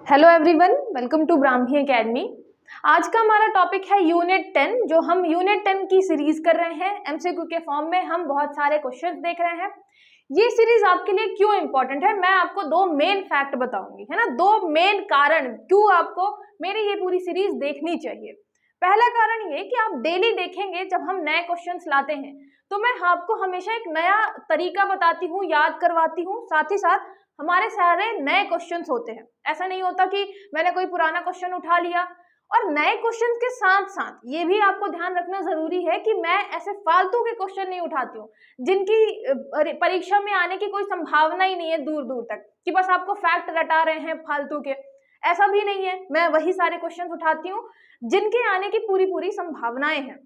Hello everyone, welcome to Brahmi academy. आज का हमारा टॉपिक है यूनिट 10, जो हम यूनिट 10 की सीरीज कर रहे हैं। एमसीक्यू के फॉर्म में हम बहुत सारे क्वेश्चंस देख रहे हैं। ये सीरीज आपके लिए क्यों इंपॉर्टेंट है, मैं आपको दो मेन फैक्ट बताऊंगी, है ना। दो मेन कारण क्यों आपको मेरी ये पूरी सीरीज देखनी चाहिए। पहला कारण ये कि आप डेली देखेंगे, जब हम नए क्वेश्चंस लाते हैं तो मैं आपको हमेशा एक नया तरीका बताती हूँ, याद करवाती हूँ। साथ ही साथ हमारे सारे नए क्वेश्चंस होते हैं। ऐसा नहीं होता कि मैंने कोई पुराना क्वेश्चन उठा लिया। और नए क्वेश्चन के साथ साथ ये भी आपको ध्यान रखना जरूरी है कि मैं ऐसे फालतू के क्वेश्चन नहीं उठाती हूँ जिनकी परीक्षा में आने की कोई संभावना ही नहीं है दूर दूर तक, कि बस आपको फैक्ट रटा रहे हैं फालतू के। ऐसा भी नहीं है, मैं वही सारे क्वेश्चन उठाती हूँ जिनके आने की पूरी पूरी संभावनाएं हैं।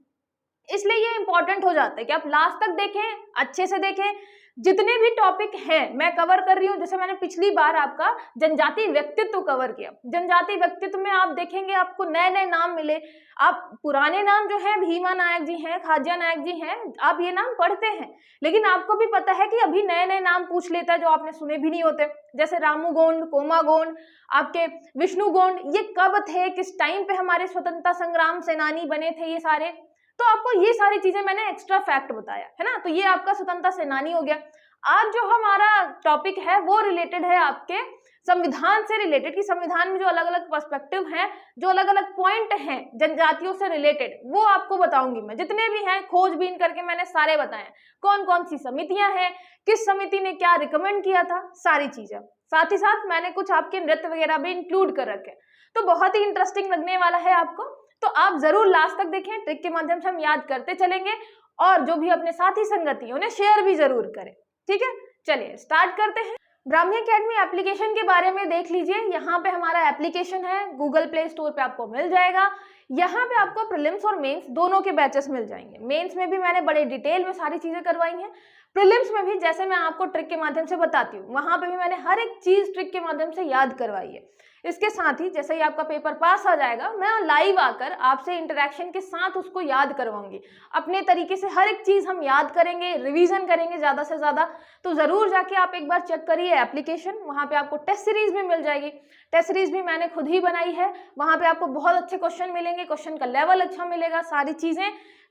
इसलिए ये इंपॉर्टेंट हो जाता है कि आप लास्ट तक देखें, अच्छे से देखें। जितने भी टॉपिक हैं मैं कवर कर रही हूँ। जैसे मैंने पिछली बार आपका जनजातीय व्यक्तित्व कवर किया। जनजातीय व्यक्तित्व में आप देखेंगे आपको नए नए नाम मिले। आप पुराने नाम जो है भीमा नायक जी हैं, खाज्या नायक जी हैं, आप ये नाम पढ़ते हैं, लेकिन आपको भी पता है कि अभी नए नए नाम पूछ लेता है जो आपने सुने भी नहीं होते। जैसे रामू गोंड, कोमा गोंड, आपके विष्णु गोंड, ये कब थे, किस टाइम पे हमारे स्वतंत्रता संग्राम सेनानी बने थे, ये सारे। तो आपको ये सारी चीजें मैंने एक्स्ट्रा फैक्ट बताया, है ना। तो ये आपका स्वतंत्रता सेनानी हो गया। आज जो हमारा टॉपिक है वो रिलेटेड है आपके संविधान से रिलेटेड, कि संविधान में जो अलग अलग पर्सपेक्टिव हैं, जो अलग अलग पॉइंट हैं जनजातियों से रिलेटेड, वो आपको बताऊंगी मैं। जितने भी हैं खोजबीन करके मैंने सारे बताए, कौन कौन सी समितियां हैं, किस समिति ने क्या रिकमेंड किया था, सारी चीजें। साथ ही साथ मैंने कुछ आपके नृत्य वगैरह भी इंक्लूड कर रखे। तो बहुत ही इंटरेस्टिंग लगने वाला है आपको, तो आप जरूर लास्ट तक देखें। ट्रिक के माध्यम से हम याद करते चलेंगे, और जो भी अपने साथी संगति है उन्हें शेयर भी जरूर करें, ठीक है। चलिए स्टार्ट करते हैं। ब्राह्मी एकेडमी एप्लीकेशन के बारे में देख लीजिए। यहाँ पे हमारा एप्लीकेशन है, गूगल प्ले स्टोर पे आपको मिल जाएगा। यहाँ पे आपको प्रीलिम्स और मेंस दोनों के बैचेस मिल जाएंगे। मेंस में भी मैंने बड़े डिटेल में सारी चीजें करवाई हैं, प्रीलिम्स में भी जैसे मैं आपको ट्रिक के माध्यम से बताती हूँ, वहां पे भी मैंने हर एक चीज ट्रिक के माध्यम से याद करवाई है। इसके साथ ही जैसे ही आपका पेपर पास आ जाएगा, मैं लाइव आकर आपसे इंटरेक्शन के साथ उसको याद करवाऊंगी। अपने तरीके से हर एक चीज हम याद करेंगे, रिवीजन करेंगे ज्यादा से ज्यादा। तो जरूर जाके आप एक बार चेक करिए एप्लीकेशन, वहां पे आपको टेस्ट सीरीज भी मिल जाएगी। टेस्ट सीरीज भी मैंने खुद ही बनाई है, वहां पे आपको बहुत अच्छे क्वेश्चन मिलेंगे, क्वेश्चन का लेवल अच्छा मिलेगा, सारी चीजें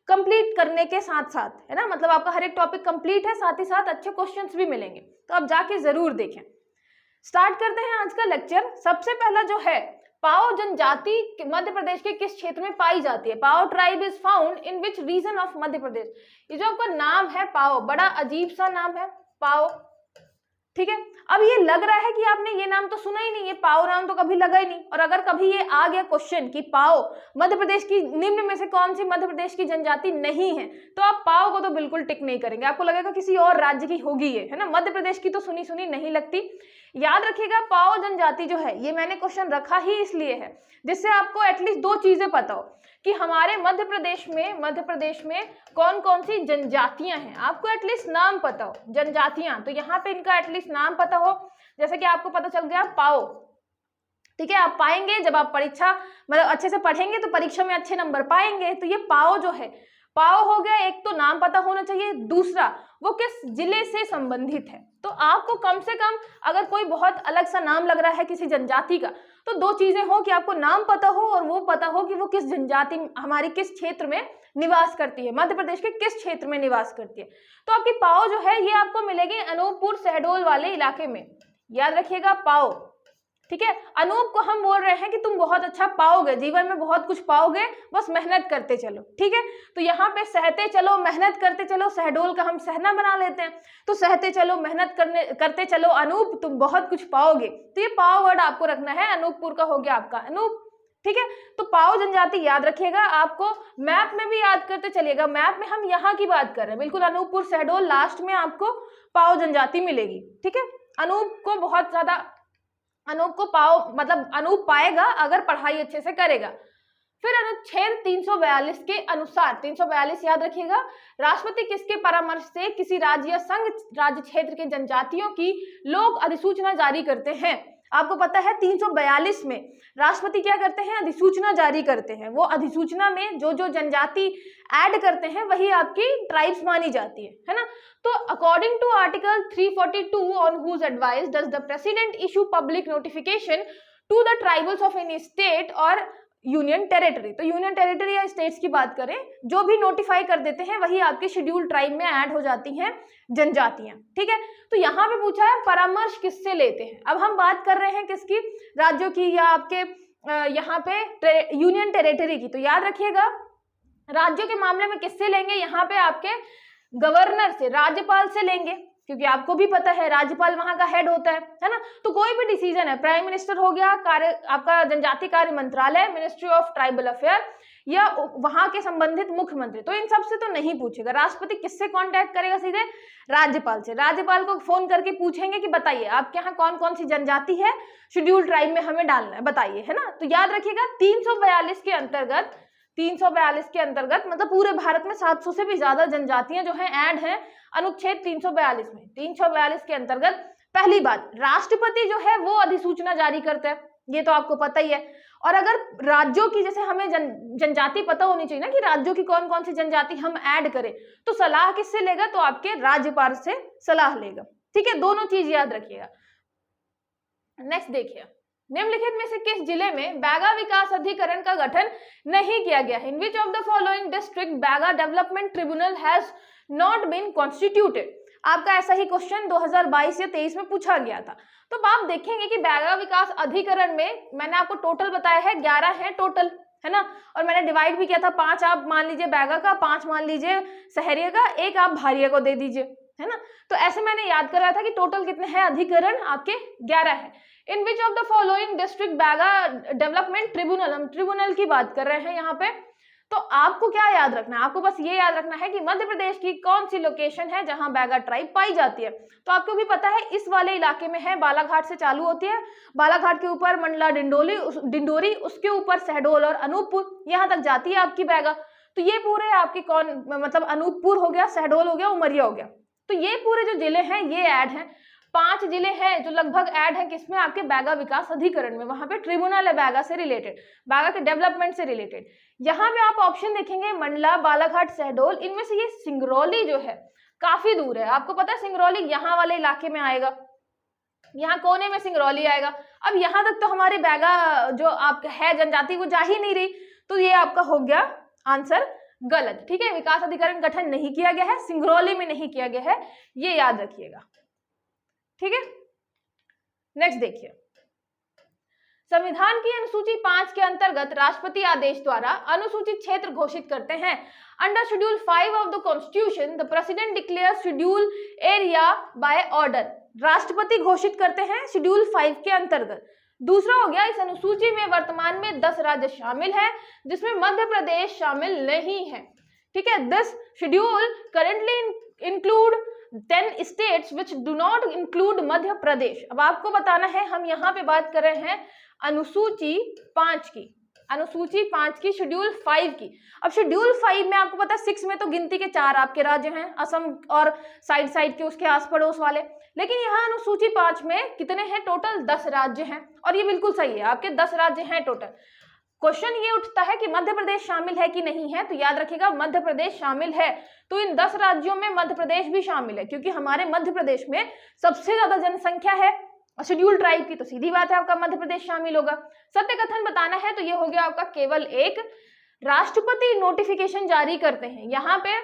कंप्लीट करने के साथ साथ, है ना। मतलब आपका हर एक टॉपिक कंप्लीट है, साथ ही साथ अच्छे क्वेश्चंस भी मिलेंगे। तो आप जाके जरूर देखें। स्टार्ट करते हैं आज का लेक्चर। सबसे पहला जो है, पाओ जनजाति मध्य प्रदेश के किस क्षेत्र में पाई जाती है। Pao tribe is found in which region of Madhya Pradesh. ये जो आपका नाम है पाओ, बड़ा अजीब सा नाम है पाओ, ठीक है। अब ये लग रहा है कि आपने ये नाम तो सुना ही नहीं, ये पाओ नाम तो कभी लगा ही नहीं। और अगर कभी ये आ गया क्वेश्चन कि पाओ मध्य प्रदेश की निम्न में से कौन सी मध्य प्रदेश की जनजाति नहीं है, तो आप पाओ को तो बिल्कुल टिक नहीं करेंगे, आपको लगेगा किसी और राज्य की होगी ये, है ना। मध्य प्रदेश की तो सुनी सुनी नहीं लगती। याद रखिएगा, पाओ जनजाति जो है, ये मैंने क्वेश्चन रखा ही इसलिए है जिससे आपको एटलीस्ट दो चीजें पता हो कि हमारे मध्य प्रदेश में कौन कौन सी जनजातियां हैं। आपको एटलीस्ट नाम पता हो जनजातियां, तो यहाँ पे इनका एटलीस्ट नाम पता हो। जैसे कि आपको पता चल गया पाओ, ठीक है। आप पाएंगे जब आप परीक्षा मतलब अच्छे से पढ़ेंगे तो परीक्षा में अच्छे नंबर पाएंगे। तो ये पाओ जो है, पाओ हो गया, एक तो नाम पता होना चाहिए, दूसरा वो किस जिले से संबंधित है। तो आपको कम से कम अगर कोई बहुत अलग सा नाम लग रहा है किसी जनजाति का, तो दो चीजें हो कि आपको नाम पता हो और वो पता हो कि वो किस जनजाति हमारी किस क्षेत्र में निवास करती है, मध्य प्रदेश के किस क्षेत्र में निवास करती है। तो आपकी पाओ जो है ये आपको मिलेगी अनूपपुर शहडोल वाले इलाके में। याद रखिएगा पाओ, ठीक है। अनूप को हम बोल रहे हैं कि तुम बहुत अच्छा पाओगे, जीवन में बहुत कुछ पाओगे, बस मेहनत करते चलो, ठीक है। तो यहाँ पे सहते चलो, मेहनत करते चलो, शहडोल का हम सहना बना लेते हैं, तो सहते चलो, मेहनत करते चलो अनूप, तुम बहुत कुछ पाओगे। तो ये पाओ वर्ड आपको रखना है, अनूपपुर का हो गया आपका अनूप, ठीक है। तो पाओ जनजाति याद रखिएगा, आपको मैप में भी याद करते चलिएगा। मैप में हम यहाँ की बात कर रहे हैं, बिल्कुल अनूपपुर शहडोल, लास्ट में आपको पाओ जनजाति मिलेगी, ठीक है। अनूप को बहुत ज्यादा, अनूप को पाओ मतलब अनूप पाएगा अगर पढ़ाई अच्छे से करेगा। फिर अनुच्छेद 342 के अनुसार, 342 याद रखिएगा, राष्ट्रपति किसके परामर्श से किसी राज्य या संघ राज्य क्षेत्र के जनजातियों की लोक अधिसूचना जारी करते हैं। आपको पता है 342 में राष्ट्रपति क्या करते हैं, अधिसूचना जारी करते हैं। वो अधिसूचना में जो जो जनजाति ऐड करते हैं वही आपकी ट्राइब्स मानी जाती है ना। तो according to article 342 on whose advice does the president issue public notification to the tribals of any state और यूनियन टेरिटरी। तो यूनियन टेरिटरी या स्टेट्स की बात करें, जो भी नोटिफाई कर देते हैं वही आपके शेड्यूल ट्राइब में ऐड हो जाती हैं जनजातियां। ठीक है, तो यहाँ पे पूछा है परामर्श किससे लेते हैं। अब हम बात कर रहे हैं किसकी, राज्यों की या आपके यहाँ पे यूनियन टेरिटरी की। तो याद रखिएगा राज्यों के मामले में किससे लेंगे, यहाँ पे आपके गवर्नर से, राज्यपाल से लेंगे, क्योंकि आपको भी पता है राज्यपाल वहां का हेड होता है ना। तो कोई भी डिसीजन है, प्राइम मिनिस्टर हो गया, कार्य आपका जनजातीय कार्य मंत्रालय, मिनिस्ट्री ऑफ ट्राइबल अफेयर, या वहां के संबंधित मुख्यमंत्री, तो इन सबसे तो नहीं पूछेगा। राष्ट्रपति किससे कांटेक्ट करेगा, सीधे राज्यपाल से। राज्यपाल को फोन करके पूछेंगे कि बताइए आपके यहाँ कौन कौन सी जनजाति है शेड्यूल ट्राइब में हमें डालना है, बताइए, है ना। तो याद रखिएगा 342 के अंतर्गत, 342 के अंतर्गत मतलब पूरे भारत में 700 से भी ज्यादा जनजातियां जो हैं ऐड हैं अनुच्छेद 342 में। 342 के अंतर्गत पहली बात, राष्ट्रपति जो है वो अधिसूचना जारी करता है, ये तो आपको पता ही है। और अगर राज्यों की, जैसे हमें जनजाति पता होनी चाहिए ना कि राज्यों की कौन कौन सी जनजाति हम ऐड करें, तो सलाह किससे लेगा, तो आपके राज्यपाल से सलाह लेगा। ठीक है, दोनों चीज याद रखिएगा। नेक्स्ट देखिए, निम्नलिखित में से किस जिले में बैगा विकास अधिकरण का गठन नहीं किया गया है। In which of the following district Baiga development tribunal has not been constituted. आपका ऐसा ही क्वेश्चन 2022 या 23 में पूछा गया था। तो आप देखेंगे कि बैगा विकास अधिकरण में मैंने आपको टोटल बताया है 11 है टोटल, है ना। और मैंने डिवाइड भी किया था, 5 आप मान लीजिए बैगा का, 5 मान लीजिए सहरिया का, 1 आप भारिया को दे दीजिए, है ना। तो ऐसे मैंने याद कराया था कि टोटल कितने हैं अधिकरण, आपके 11 है। In which of the following district Baiga development tribunal, हम ट्रिब्यूनल की बात कर रहे हैं यहाँ पे। तो आपको क्या याद रखना है, आपको बस ये याद रखना है कि मध्य प्रदेश की कौन सी लोकेशन है जहां बैगा ट्राइब पाई जाती है। तो आपको भी पता है इस वाले इलाके में है, बालाघाट से चालू होती है, बालाघाट के ऊपर मंडला डिंडोरी, उसके ऊपर शहडोल और अनूपपुर, यहाँ तक जाती है आपकी बैगा। तो ये पूरे आपके कौन, मतलब अनूपपुर हो गया, शहडोल हो गया, उमरिया हो गया। तो ये पूरे जो जिले हैं ये ऐड हैं। 5 जिले हैं जो लगभग ऐड है किसमें, आपके बैगा विकास अधिकरण में। वहां पे ट्रिब्यूनल है बैगा से रिलेटेड, बैगा के डेवलपमेंट से रिलेटेड। यहाँ पे आप ऑप्शन देखेंगे मंडला, बालाघाट, शहडोल, इनमें से ये सिंगरौली जो है काफी दूर है। आपको पता है सिंगरौली यहाँ वाले इलाके में आएगा, यहाँ कोने में सिंगरौली आएगा। अब यहाँ तक तो हमारे बैगा जो आपका है जनजाति वो जा ही नहीं रही, तो ये आपका हो गया आंसर गलत। ठीक है, विकास अधिकरण गठन नहीं किया गया है, सिंगरौली में नहीं किया गया है, ये याद रखिएगा। ठीक है, नेक्स्ट देखिए, संविधान की अनुसूची 5 के अंतर्गत राष्ट्रपति आदेश द्वारा अनुसूचित क्षेत्र घोषित करते हैं। Under schedule 5 of the constitution the president declare schedule area by order. राष्ट्रपति घोषित करते हैं शेड्यूल 5 के अंतर्गत। दूसरा हो गया, इस अनुसूची में वर्तमान में 10 राज्य शामिल हैं जिसमें मध्य प्रदेश शामिल नहीं है। ठीक है, this schedule currently include 10 states which do not include Madhya Pradesh. अब आपको बताना है, हम यहाँ पे बात कर रहे हैं अनुसूची 5 की, अनुसूची 5 की, शेड्यूल 5 की। अब शेड्यूल 5 में आपको पता है 6 में तो गिनती के 4 आपके राज्य हैं, असम और साइड के उसके आस पड़ोस वाले, लेकिन यहाँ अनुसूची 5 में कितने हैं टोटल, 10 राज्य हैं। और ये बिल्कुल सही है, आपके 10 राज्य हैं टोटल। क्वेश्चन ये उठता है कि मध्य प्रदेश शामिल है कि नहीं है, तो याद रखिएगा मध्य प्रदेश शामिल है। तो इन 10 राज्यों में मध्य प्रदेश भी शामिल है, क्योंकि हमारे मध्य प्रदेश में सबसे ज्यादा जनसंख्या है शेड्यूल ट्राइब की, तो सीधी बात है आपका मध्य प्रदेश शामिल होगा। सत्य कथन बताना है तो ये हो गया आपका केवल एक। राष्ट्रपति नोटिफिकेशन जारी करते हैं, यहाँ पे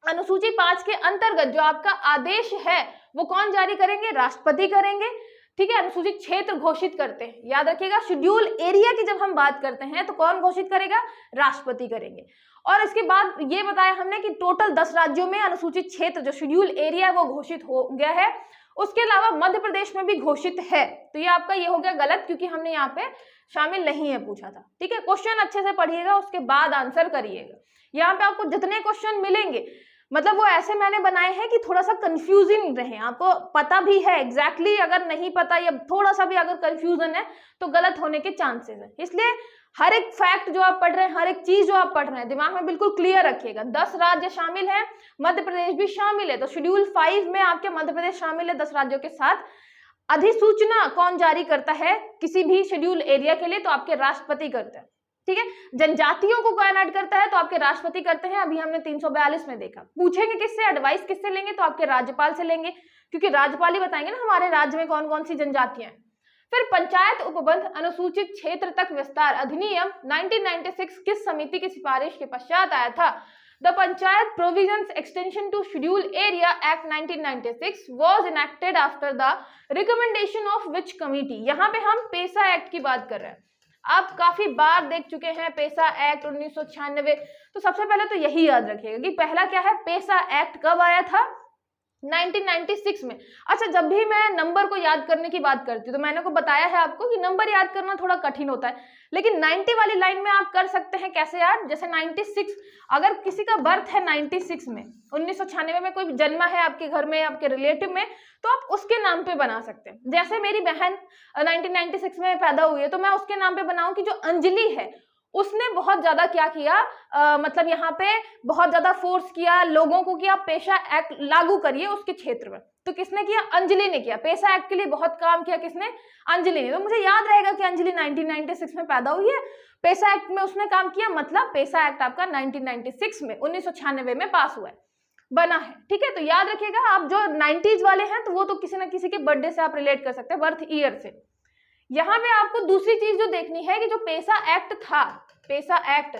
अनुसूची 5 के अंतर्गत जो आपका आदेश है वो कौन जारी करेंगे, राष्ट्रपति करेंगे। ठीक है, अनुसूचित क्षेत्र घोषित करते हैं, याद रखिएगा शेड्यूल एरिया की जब हम बात करते हैं तो कौन घोषित करेगा, राष्ट्रपति करेंगे। और इसके बाद ये बताया हमने कि टोटल 10 राज्यों में अनुसूचित क्षेत्र जो शेड्यूल एरिया है वो घोषित हो गया है, उसके अलावा मध्य प्रदेश में भी घोषित है। तो ये आपका ये हो गया गलत, क्योंकि हमने यहाँ पे शामिल नहीं है पूछा था। ठीक है, क्वेश्चन अच्छे से पढ़िएगा, उसके बाद आंसर करिएगा। यहाँ पे आपको जितने क्वेश्चन मिलेंगे मतलब वो ऐसे मैंने बनाए हैं कि थोड़ा सा कंफ्यूजिंग रहे, आपको पता भी है एग्जैक्टली अगर नहीं पता या थोड़ा सा भी अगर कंफ्यूजन है तो गलत होने के चांसेस है। इसलिए हर एक फैक्ट जो आप पढ़ रहे हैं, हर एक चीज जो आप पढ़ रहे हैं दिमाग में बिल्कुल क्लियर रखिएगा। 10 राज्य शामिल हैं, मध्य प्रदेश भी शामिल है, तो शेड्यूल 5 में आपके मध्य प्रदेश शामिल है 10 राज्यों के साथ। अधिसूचना कौन जारी करता है किसी भी शेड्यूल एरिया के लिए, तो आपके राष्ट्रपति करते हैं। ठीक है, जनजातियों को कौन ऐड करता है, तो आपके राष्ट्रपति करते हैं। अभी हमने 342 में देखा। पूछेंगे किससे, एडवाइस किससे लेंगे, तो आपके राज्यपाल से लेंगे, क्योंकि राज्यपाल ही बताएंगे ना हमारे राज्य में कौन कौन सी जनजातियां हैं। फिर पंचायत उपबंध अनुसूचित क्षेत्र तक विस्तार अधिनियम 1996 किस समिति की सिफारिश के पश्चात आया था? The panchayat provisions extension to schedule area act 1996 was enacted after the recommendation of which committee? यहाँ पे हम पेसा एक्ट की बात कर रहे हैं। आप काफी बार देख चुके हैं पेसा एक्ट 1996, तो सबसे पहले तो यही याद रखिएगा कि पहला क्या है, पेसा एक्ट कब आया था? 1996 में। अच्छा, जब भी मैं नंबर को याद करने की बात करती हूँ तो मैंने को बताया है आपको कि नंबर याद करना थोड़ा कठिन होता है, लेकिन 90 वाली लाइन में आप कर सकते हैं। कैसे यार? जैसे 96, अगर किसी का बर्थ है 96 में, 1996 में कोई जन्मा है आपके घर में, आपके रिलेटिव में, तो आप उसके नाम पे बना सकते हैं। जैसे मेरी बहन 1996 में पैदा हुई है तो मैं उसके नाम पे बनाऊं कि जो अंजलि है उसने बहुत ज्यादा क्या किया, मतलब यहाँ पे बहुत ज्यादा फोर्स किया लोगों को कि आप पेशा एक्ट लागू करिए उसके क्षेत्र में। तो किसने किया? अंजलि ने किया। पेशा एक्ट के लिए बहुत काम किया किसने? अंजलि ने। तो मुझे याद रहेगा कि अंजलि 1996 में पैदा हुई है, पेशा एक्ट में उसने काम किया, मतलब पेशा एक्ट आपका 1996 में 1996 में पास हुआ है, बना है। ठीक है, तो याद रखिएगा। आप जो 90s वाले हैं तो वो तो किसी ना किसी के बर्थडे से आप रिलेट कर सकते हैं, बर्थ ईयर से। यहाँ पे आपको दूसरी चीज जो देखनी है कि जो पेशा एक्ट था, पेशा एक्ट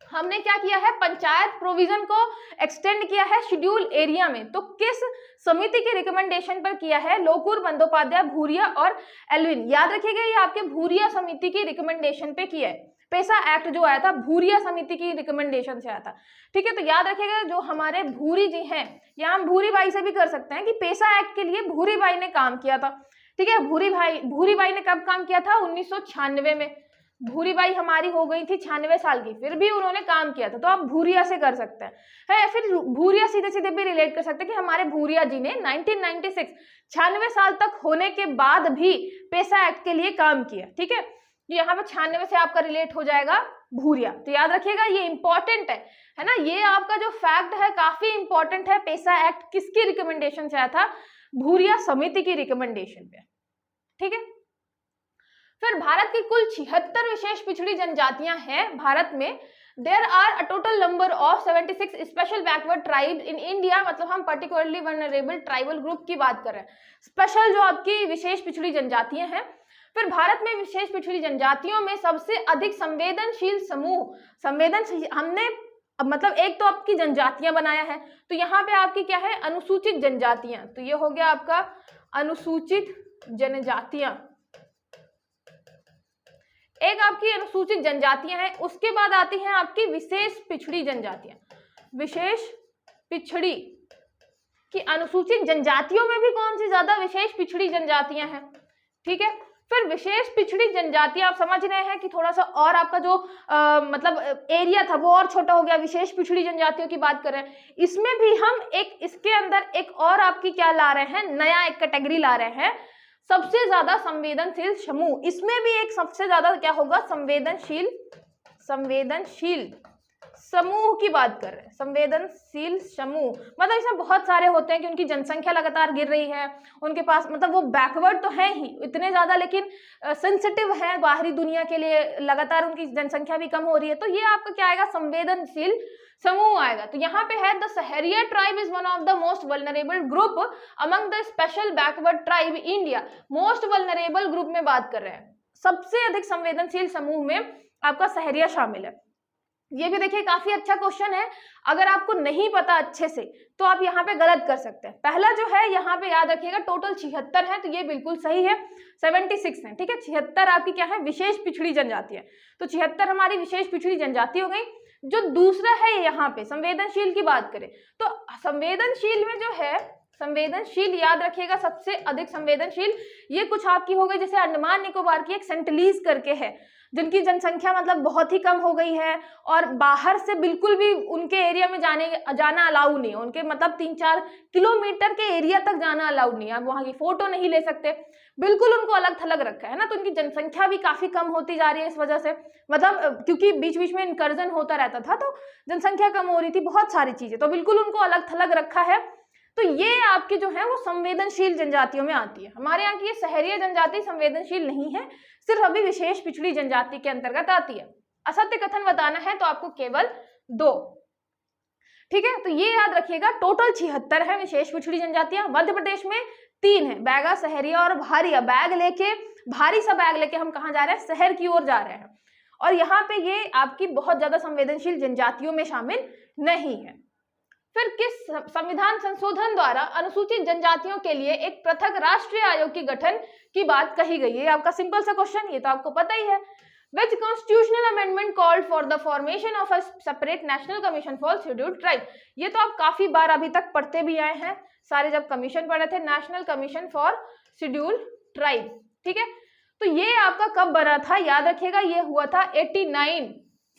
हमने क्या किया है, पंचायत प्रोविजन को एक्सटेंड किया है शेड्यूल एरिया में। तो किस समिति के रिकमेंडेशन पर किया है? लोकुर, बंदोपाध्याय, भूरिया और एल्विन। याद रखिएगा ये आपके भूरिया समिति की रिकमेंडेशन पे किया है। पेशा एक्ट जो आया था भूरिया समिति की रिकमेंडेशन से आया था। ठीक है, तो याद रखिएगा जो हमारे भूरी जी हैं, या हम भूरी बाई से भी कर सकते हैं कि पेशा एक्ट के लिए भूरी बाई ने काम किया था। ठीक है, भूरी बाई ने कब काम किया था? 1996 में। भूरी बाई हमारी हो गई थी 96 साल की, फिर भी उन्होंने काम किया था, तो आप भूरिया से कर सकते हैं। फिर भूरिया सीधे सीधे भी रिलेट कर सकते हैं कि हमारे भूरिया जी ने 1996 96 साल तक होने के बाद भी पेशा एक्ट के लिए काम किया। ठीक है, तो यहाँ पे 96 से आपका रिलेट हो जाएगा भूरिया। तो याद रखिएगा ये इंपॉर्टेंट है ना, ये आपका जो फैक्ट है काफी इंपॉर्टेंट है। पेशा एक्ट किसकी रिकमेंडेशन से आया था? भूरिया समिति की रिकमेंडेशन पे। ठीक है, फिर भारत की कुल 76 विशेष पिछड़ी जनजातियां हैं भारत में। There are a total number of 76 special backward tribe in India, मतलब हम पर्टिकुलरली वल्नरेबल ट्राइबल ग्रुप की बात कर रहे हैं। स्पेशल जो आपकी विशेष पिछड़ी जनजातियां हैं। फिर भारत में विशेष पिछड़ी जनजातियों में सबसे अधिक संवेदनशील समूह, संवेदनशील हमने मतलब एक तो आपकी जनजातियां बनाया है, तो यहाँ पे आपकी क्या है? अनुसूचित जनजातियां। तो ये हो गया आपका अनुसूचित जनजातियां, एक आपकी अनुसूचित जनजातियां हैं। उसके बाद आती हैं आपकी विशेष पिछड़ी जनजातियां। विशेष पिछड़ी की अनुसूचित जनजातियों में भी कौन सी ज्यादा? विशेष पिछड़ी जनजातियां हैं। ठीक है, फिर विशेष पिछड़ी जनजातियां आप समझ रहे हैं कि थोड़ा सा और आपका जो मतलब एरिया था वो और छोटा हो गया। विशेष पिछड़ी जनजातियों की बात कर रहे हैं, इसमें भी हम एक इसके अंदर एक और आपकी क्या ला रहे हैं? नया एक कैटेगरी ला रहे हैं, सबसे ज्यादा संवेदनशील समूह। इसमें भी एक सबसे ज्यादा क्या होगा? संवेदनशील समूह की बात कर रहे हैं। संवेदनशील समूह मतलब इसमें बहुत सारे होते हैं कि उनकी जनसंख्या लगातार गिर रही है, उनके पास मतलब वो बैकवर्ड तो है ही इतने ज्यादा, लेकिन सेंसिटिव है बाहरी दुनिया के लिए, लगातार उनकी जनसंख्या भी कम हो रही है। तो ये आपका क्या आएगा? संवेदनशील समूह आएगा। तो यहाँ पे है the Sahariya tribe is one of the most vulnerable group among the special backward tribe India. Most vulnerable group में बात कर रहे हैं, सबसे अधिक संवेदनशील समूह में आपका सहरिया शामिल है। ये भी देखिए काफी अच्छा क्वेश्चन है, अगर आपको नहीं पता अच्छे से तो आप यहाँ पे गलत कर सकते हैं। पहला जो है यहाँ पे याद रखिएगा टोटल 76 है, तो ये बिल्कुल सही है। 76 है, ठीक है। 76 आपकी क्या है? विशेष पिछड़ी जनजाति है, तो 76 हमारी विशेष पिछड़ी जनजाति हो गई। जो दूसरा है यहाँ पे संवेदनशील की बात करें तो संवेदनशील में जो है, संवेदनशील याद रखिएगा सबसे अधिक संवेदनशील ये कुछ आपकी हो गई, जैसे अंडमान निकोबार की एक सेंटलीज करके है, जिनकी जनसंख्या मतलब बहुत ही कम हो गई है और बाहर से बिल्कुल भी उनके एरिया में जाना अलाउ नहीं है। उनके मतलब 3-4 किलोमीटर के एरिया तक जाना अलाउड नहीं है, आप वहाँ की फोटो नहीं ले सकते, बिल्कुल उनको अलग थलग रखा है ना। तो उनकी जनसंख्या भी काफी कम होती जा रही है इस वजह से, मतलब क्योंकि बीच बीच में इनकर्जन होता रहता था तो जनसंख्या कम हो रही थी, बहुत सारी चीजें, तो बिल्कुल उनको अलग थलग रखा है। तो ये आपकी जो है वो संवेदनशील जनजातियों में आती है। हमारे यहाँ की ये सहरिया जनजाति संवेदनशील नहीं है, सिर्फ अभी विशेष पिछड़ी जनजाति के अंतर्गत आती है। असत्य कथन बताना है तो आपको केवल 2, ठीक है। तो ये याद रखिएगा टोटल 76 है विशेष पिछड़ी जनजातियां। मध्य प्रदेश में 3 है, बैगा, सहरिया और भारिया। बैग लेके, भारी सा बैग लेके हम कहाँ जा रहे हैं? शहर की ओर जा रहे हैं। और यहाँ पे ये आपकी बहुत ज्यादा संवेदनशील जनजातियों में शामिल नहीं है। फिर किस संविधान संशोधन द्वारा अनुसूचित जनजातियों के लिए एक पृथक राष्ट्रीय आयोग के गठन की बात कही गई है? आपका सिंपल सा क्वेश्चन, ये तो आपको पता ही है। Which constitutional amendment called for the formation of a separate national commission for scheduled tribe? ये तो आप काफी बार अभी तक पढ़ते भी आए हैं सारे, जब कमीशन पढ़े थे, national commission for scheduled tribe. ठीक है, तो ये आपका कब बना था? याद रखिएगा, ये हुआ था 89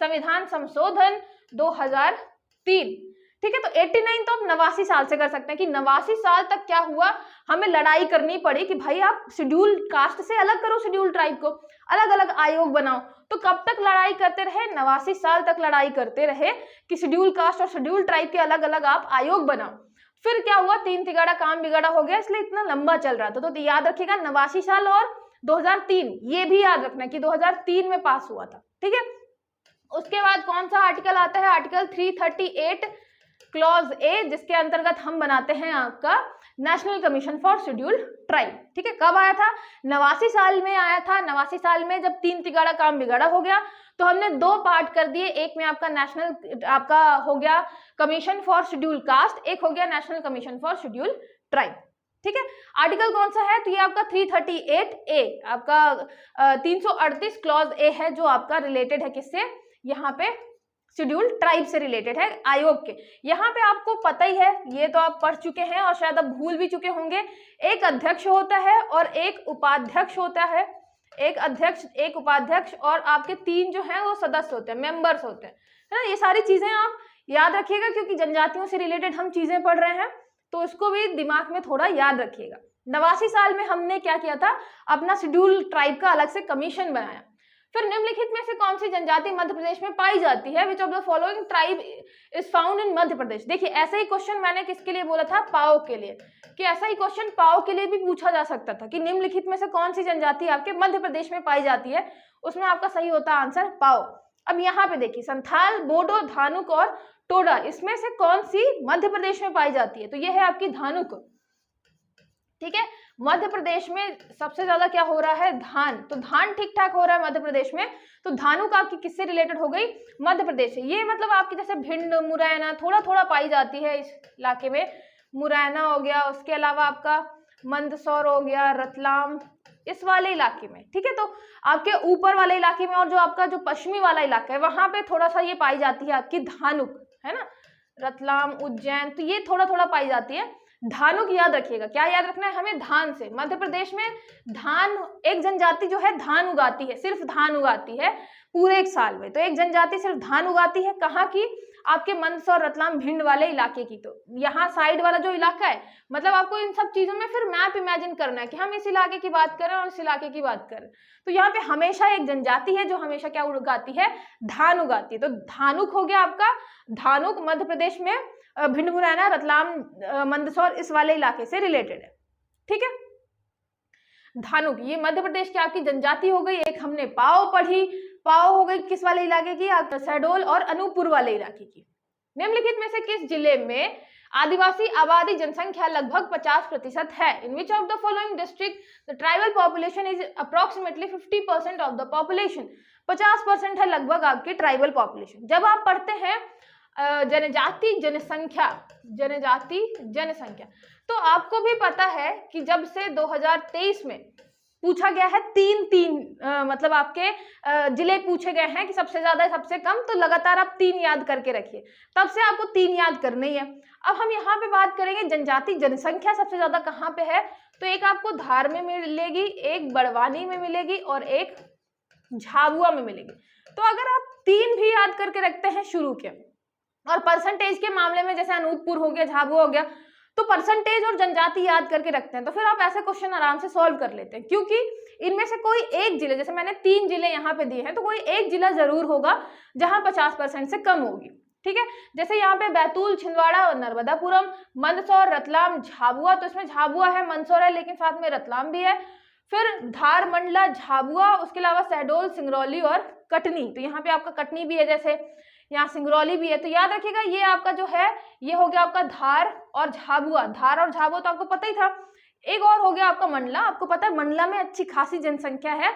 संविधान संशोधन 2003। ठीक है, तो 89 तो आप 89 साल से कर सकते हैं कि 89 साल तक क्या हुआ, हमें लड़ाई करनी पड़ी कि भाई आप शेड्यूल कास्ट से अलग करो, शेड्यूल ट्राइब को अलग अलग आयोग बनाओ। तो कब तक लड़ाई करते रहे? 89 साल तक लड़ाई करते रहे कि शेड्यूल कास्ट और शेड्यूल ट्राइब के अलग अलग आप आयोग बनाओ। फिर क्या हुआ? 3 तिगाड़ा काम बिगाड़ा हो गया, इसलिए इतना लंबा चल रहा था। तो याद रखिएगा 89 साल और 2003, ये भी याद रखना कि 2003 में पास हुआ था। ठीक है, उसके बाद कौन सा आर्टिकल आता है? आर्टिकल 338 क्लॉज ए, जिसके अंतर्गत हम बनाते हैं आपका national commission for scheduled tribe. ठीक है, कब आया था? 89 साल में आया था। 89 साल में जब 3 तिगाड़ा काम बिगाड़ा हो गया तो हमने 2 पार्ट कर दिए, एक में आपका नेशनल आपका हो गया कमीशन फॉर शेड्यूल कास्ट, एक हो गया national commission for schedule tribe. ठीक है, आर्टिकल कौन सा है? तो ये आपका 338 ए, आपका 338 क्लॉज ए है, जो आपका रिलेटेड है किससे? यहाँ पे शेड्यूल ट्राइब से रिलेटेड है आयोग के। यहाँ पे आपको पता ही है, ये तो आप पढ़ चुके हैं और शायद आप भूल भी चुके होंगे, एक अध्यक्ष होता है और एक उपाध्यक्ष होता है। एक अध्यक्ष, एक उपाध्यक्ष और आपके 3 जो हैं वो सदस्य होते हैं, मेंबर्स होते हैं, है ना। ये सारी चीजें आप याद रखिएगा क्योंकि जनजातियों से रिलेटेड हम चीजें पढ़ रहे हैं, तो इसको भी दिमाग में थोड़ा याद रखिएगा। 89 साल में हमने क्या किया था? अपना शेड्यूल ट्राइब का अलग से कमीशन बनाया। फिर निम्नलिखित में से कौन सी जनजाति मध्य प्रदेश में पाई जाती है? Which of the following tribe is found in Madhya Pradesh? देखिए, ऐसा ही क्वेश्चन मैंने किसके लिए बोला था? पाओ के लिए, कि ऐसा ही क्वेश्चन पाओ के लिए भी पूछा जा सकता था कि निम्नलिखित में से कौन सी जनजाति आपके मध्य प्रदेश में पाई जाती है। उसमें आपका सही होता आंसर पाओ। अब यहाँ पे देखिए, संथाल, बोडो, धानुक और टोडा, इसमें से कौन सी मध्य प्रदेश में पाई जाती है? तो ये है आपकी धानुक। ठीक है, मध्य प्रदेश में सबसे ज्यादा क्या हो रहा है? धान। तो धान ठीक ठाक हो रहा है मध्य प्रदेश में, तो धानुक आपकी किससे रिलेटेड हो गई? मध्य प्रदेश से। ये मतलब आपकी जैसे भिंड, मुरैना थोड़ा थोड़ा पाई जाती है इस इलाके में, मुरैना हो गया, उसके अलावा आपका मंदसौर हो गया, रतलाम, इस वाले इलाके में। ठीक है, तो आपके ऊपर वाले इलाके में और जो आपका जो पश्चिमी वाला इलाका है वहां पे थोड़ा सा ये पाई जाती है आपकी धानुक, है ना। रतलाम, उज्जैन, तो ये थोड़ा थोड़ा पाई जाती है धानुक। याद रखिएगा, क्या याद रखना है हमें? धान से। मध्य प्रदेश में धान, एक जनजाति जो है धान उगाती है, सिर्फ धान उगाती है पूरे एक साल में। तो एक जनजाति सिर्फ धान उगाती है, कहाँ की? आपके मंदसौर, रतलाम, भिंड वाले इलाके की। तो यहाँ साइड वाला जो इलाका है, मतलब आपको इन सब चीजों में फिर मैप इमेजिन करना है कि हम इस इलाके की बात करें और इस इलाके की बात करें। तो यहाँ पे हमेशा एक जनजाति है जो हमेशा क्या उगाती है? धान उगाती है। तो धानुक हो गया आपका, धानुक मध्य प्रदेश में भिंड, मुरैना, रतलाम, मंदसौर, इस वाले इलाके से रिलेटेड है। ठीक है, धानुक ये मध्य प्रदेश की आपकी जनजाति हो गई। एक हमने पाओ पढ़ी, पाओ हो गई किस वाले इलाके की? शहडोल और अनूपपुर वाले इलाके की। निम्नलिखित में से किस जिले में आदिवासी आबादी जनसंख्या लगभग 50% है? In which of the following district the tribal population is approximately 50% of the population? 50% है लगभग आपकी ट्राइबल पॉपुलेशन। जब आप पढ़ते हैं जनजाति जनसंख्या, जनजाति जनसंख्या, तो आपको भी पता है कि जब से 2023 में पूछा गया है, तीन मतलब आपके जिले पूछे गए हैं कि सबसे ज्यादा सबसे कम, तो लगातार आप 3 याद करके रखिए, तब से आपको 3 याद करनी है। अब हम यहाँ पे बात करेंगे जनजाति जनसंख्या सबसे ज्यादा कहाँ पे है, तो एक आपको धार में मिलेगी, एक बड़वानी में मिलेगी और एक झाबुआ में मिलेगी। तो अगर आप 3 भी याद करके रखते हैं शुरू के, और परसेंटेज के मामले में जैसे अनूपपुर हो गया, झाबुआ हो गया, तो परसेंटेज और जनजाति याद करके रखते हैं, तो फिर आप ऐसे क्वेश्चन आराम से सॉल्व कर लेते हैं। क्योंकि इनमें से कोई एक जिले, जैसे मैंने 3 जिले यहाँ पे दिए हैं, तो कोई एक जिला जरूर होगा जहां 50% से कम होगी। ठीक है, जैसे यहाँ पे बैतूल, छिंदवाड़ा, नर्मदापुरम, मंदसौर, रतलाम, झाबुआ, तो इसमें झाबुआ है, मंदसौर है, लेकिन साथ में रतलाम भी है। फिर धार, मंडला, झाबुआ, उसके अलावा शहडोल, सिंगरौली और कटनी, तो यहाँ पे आपका कटनी भी है, जैसे यहाँ सिंगरौली भी है। तो याद रखिएगा ये आपका जो है ये हो गया आपका धार और झाबुआ। धार और झाबुआ तो आपको पता ही था, एक और हो गया आपका मंडला। आपको पता है मंडला में अच्छी खासी जनसंख्या है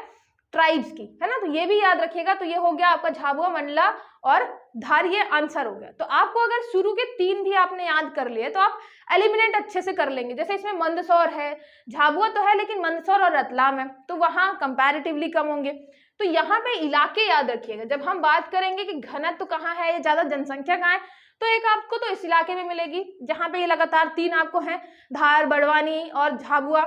ट्राइब्स की, है ना, तो ये भी याद रखिएगा। तो ये हो गया आपका झाबुआ, मंडला और धार, ये आंसर हो गया। तो आपको अगर शुरू के 3 भी आपने याद कर लिए तो आप एलिमिनेट अच्छे से कर लेंगे। जैसे इसमें मंदसौर है, झाबुआ तो है लेकिन मंदसौर और रतलाम है, तो वहां कंपैरेटिवली कम होंगे। तो यहाँ पे इलाके याद रखिएगा। जब हम बात करेंगे कि घनत्व कहाँ है या ज्यादा जनसंख्या कहाँ है, तो एक आपको तो इस इलाके में मिलेगी जहां पे ये लगातार 3 आपको हैं, धार, बड़वानी और झाबुआ।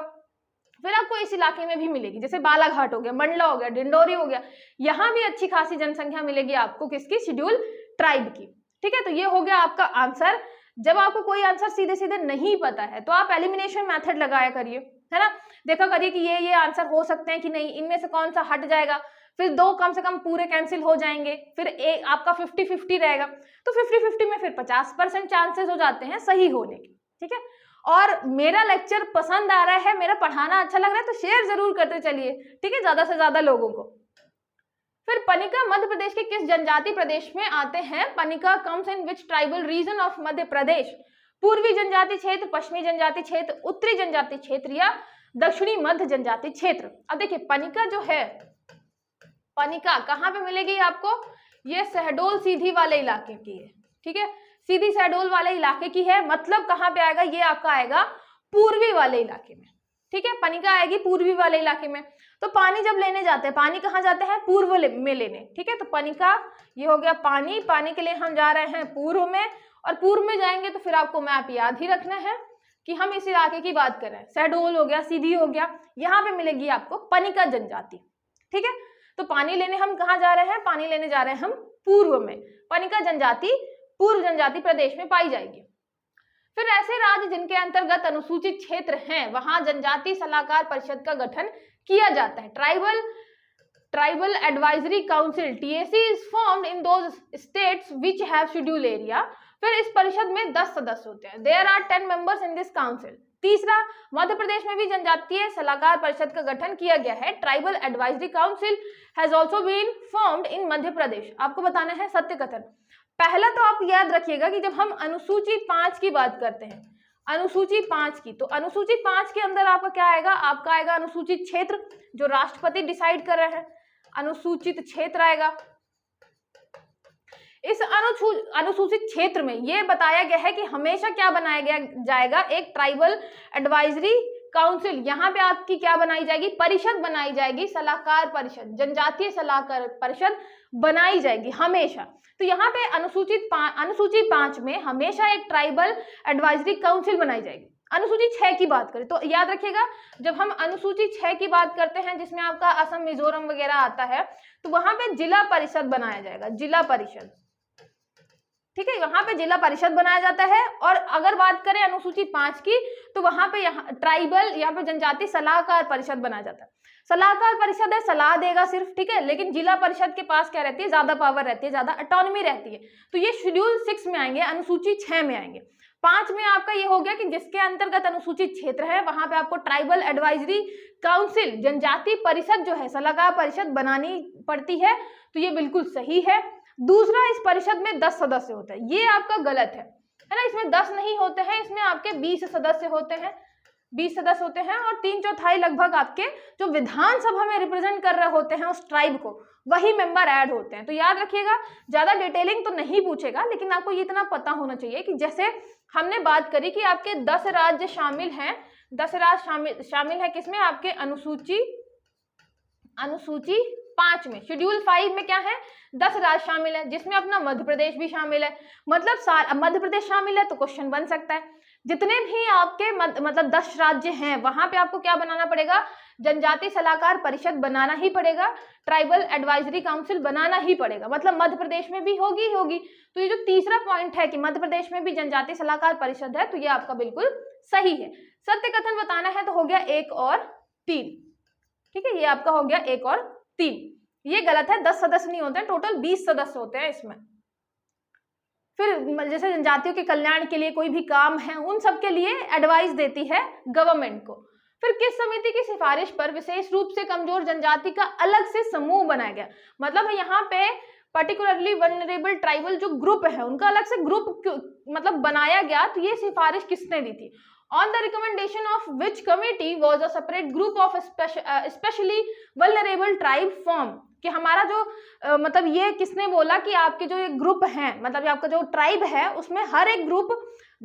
फिर आपको इस इलाके में भी मिलेगी, जैसे बालाघाट हो गया, मंडला हो गया, डिंडोरी हो गया, यहाँ भी अच्छी खासी जनसंख्या मिलेगी आपको किसकी, शेड्यूल ट्राइब की। ठीक है, तो ये हो गया आपका आंसर। जब आपको कोई आंसर सीधे सीधे नहीं पता है तो आप एलिमिनेशन मेथड लगाया करिए, है ना, देखा करिए कि ये आंसर हो सकते हैं कि नहीं, इनमें से कौन सा हट जाएगा। फिर 2 कम से कम पूरे कैंसिल हो जाएंगे, फिर एक आपका 50-50 रहेगा। तो 50-50 में फिर 50% चांसेस हो जाते हैं सही होने के। ठीक है, और मेरा लेक्चर पसंद आ रहा है, मेरा पढ़ाना अच्छा लग रहा है तो शेयर जरूर करते चलिए, ठीक है, ज्यादा से ज्यादा लोगों को। फिर पनिका मध्य प्रदेश के किस जनजाति प्रदेश में आते हैं? Panika comes in which tribal region of Madhya Pradesh? पूर्वी जनजाति क्षेत्र, पश्चिमी जनजाति क्षेत्र, उत्तरी जनजाति क्षेत्र या दक्षिणी मध्य जनजाति क्षेत्र? अब देखिए पनिका जो है, पनिका कहाँ पे मिलेगी आपको? ये शहडोल सीधी वाले इलाके की है। ठीक है, सीधी शहडोल वाले इलाके की है। मतलब कहाँ पे आएगा? ये आपका आएगा पूर्वी वाले इलाके में। ठीक है, पनिका आएगी पूर्वी वाले इलाके में। तो पानी जब लेने जाते हैं, पानी कहाँ जाते हैं? पूर्व में लेने। ठीक है, तो पनिका ये हो गया पानी, पानी के लिए हम जा रहे हैं पूर्व में, और पूर्व में जाएंगे तो फिर आपको मैप याद ही रखना है कि हम इस इलाके की बात कर रहे हैं। शहडोल हो गया, सीधी हो गया, यहाँ पे मिलेगी आपको पनिका जनजाति। ठीक है, तो पानी लेने हम कहाँ जा रहे हैं? पानी लेने जा रहे हैं हम पूर्व में। पनिका जनजाति पूर्व जनजाति प्रदेश में पाई जाएगी। फिर ऐसे राज्य जिनके अंतर्गत अनुसूचित क्षेत्र हैं वहां जनजाति सलाहकार परिषद का गठन किया जाता है। Tribal advisory council TAC is formed in those states which have schedule area. फिर इस परिषद में 10 सदस्य होते हैं। There are 10 members in this council. तीसरा, मध्य प्रदेश में भी जनजातीय सलाहकार परिषद का गठन किया गया है। Tribal advisory council has also been formed in Madhya Pradesh. आपको बताना है सत्य कथन। पहला तो आप याद रखिएगा कि जब हम अनुसूची 5 की बात करते हैं, अनुसूची 5 की, तो अनुसूची 5 के अंदर आपका क्या आएगा? आपका आएगा अनुसूचित क्षेत्र, जो राष्ट्रपति डिसाइड कर रहे हैं, अनुसूचित क्षेत्र आएगा। इस अनुसूचित क्षेत्र में यह बताया गया है कि हमेशा क्या बनाया गया जाएगा? एक ट्राइबल एडवाइजरी काउंसिल। यहाँ पे आपकी क्या बनाई जाएगी? परिषद बनाई जाएगी, सलाहकार परिषद, जनजातीय सलाहकार परिषद बनाई जाएगी हमेशा। तो यहाँ पे अनुसूची 5 में हमेशा एक ट्राइबल एडवाइजरी काउंसिल बनाई जाएगी। अनुसूची 6 की बात करें तो याद रखिएगा, जब हम अनुसूची 6 की बात करते हैं जिसमें आपका असम, मिजोरम वगैरह आता है, तो वहां पे जिला परिषद बनाया जाएगा, जिला परिषद। ठीक है, वहां पे जिला परिषद बनाया जाता है। और अगर बात करें अनुसूची 5 की, तो वहां पे यहाँ पे जनजाति सलाहकार परिषद बनाया जाता है। सलाहकार परिषद है, सलाह देगा सिर्फ, ठीक है, लेकिन जिला परिषद के पास क्या रहती है? ज्यादा पावर रहती है, ज्यादा ऑटोनॉमी रहती है। तो ये शेड्यूल 6 में आएंगे, अनुसूची 6 में आएंगे। 5 में आपका ये हो गया कि जिसके अंतर्गत अनुसूचित क्षेत्र है वहां पे आपको ट्राइबल एडवाइजरी काउंसिल, जनजाति परिषद जो है, सलाहकार परिषद बनानी पड़ती है। तो ये बिल्कुल सही है। दूसरा, इस परिषद में 10 सदस्य होते हैं, ये आपका गलत है ना, इसमें 10 नहीं होते हैं, इसमें आपके 20 सदस्य होते हैं, 20 सदस्य होते हैं, और 3/4 लगभग आपके जो विधानसभा में रिप्रेजेंट कर रहे होते हैं उस ट्राइब को, वही मेंबर ऐड होते हैं। तो याद रखिएगा, ज्यादा डिटेलिंग तो नहीं पूछेगा, लेकिन आपको ये इतना पता होना चाहिए कि जैसे हमने बात करी कि आपके 10 राज्य शामिल हैं, 10 राज्य शामिल है किसमें? आपके अनुसूची 5 में। शेड्यूल 5 में क्या है? 10 राज्य शामिल है, जिसमें अपना मध्य प्रदेश भी शामिल है। मतलब मध्य प्रदेश शामिल है तो क्वेश्चन बन सकता है। जितने भी आपके मतलब 10 राज्य हैं वहां पे आपको क्या बनाना पड़ेगा? जनजाति सलाहकार परिषद बनाना ही पड़ेगा, ट्राइबल एडवाइजरी काउंसिल बनाना ही पड़ेगा। मतलब मध्य प्रदेश में भी होगी। तो ये जो तीसरा पॉइंट है कि मध्य प्रदेश में भी जनजाति सलाहकार परिषद है, तो ये आपका बिल्कुल सही है। सत्य कथन बताना है तो हो गया 1 और 3। ठीक है, ये आपका हो गया 1 और 3। ये गलत है, 10 सदस्य नहीं होते हैं, टोटल 20 सदस्य होते हैं इसमें। फिर जैसे जनजातियों के कल्याण के लिए कोई भी काम है, उन सब के लिए एडवाइस देती है गवर्नमेंट को। फिर किस समिति की सिफारिश पर विशेष रूप से कमजोर जनजाति का अलग से समूह बनाया गया? मतलब यहाँ पे पर्टिकुलरली वल्नरेबल ट्राइबल जो ग्रुप है उनका अलग से ग्रुप मतलब बनाया गया। तो ये सिफारिश किसने दी थी? On the recommendation of which committee was a separate group of specially vulnerable tribe form, कि हमारा जो मतलब ये किसने बोला कि आपके जो ये ग्रुप हैं, मतलब आपका जो ट्राइब है उसमें हर एक ग्रुप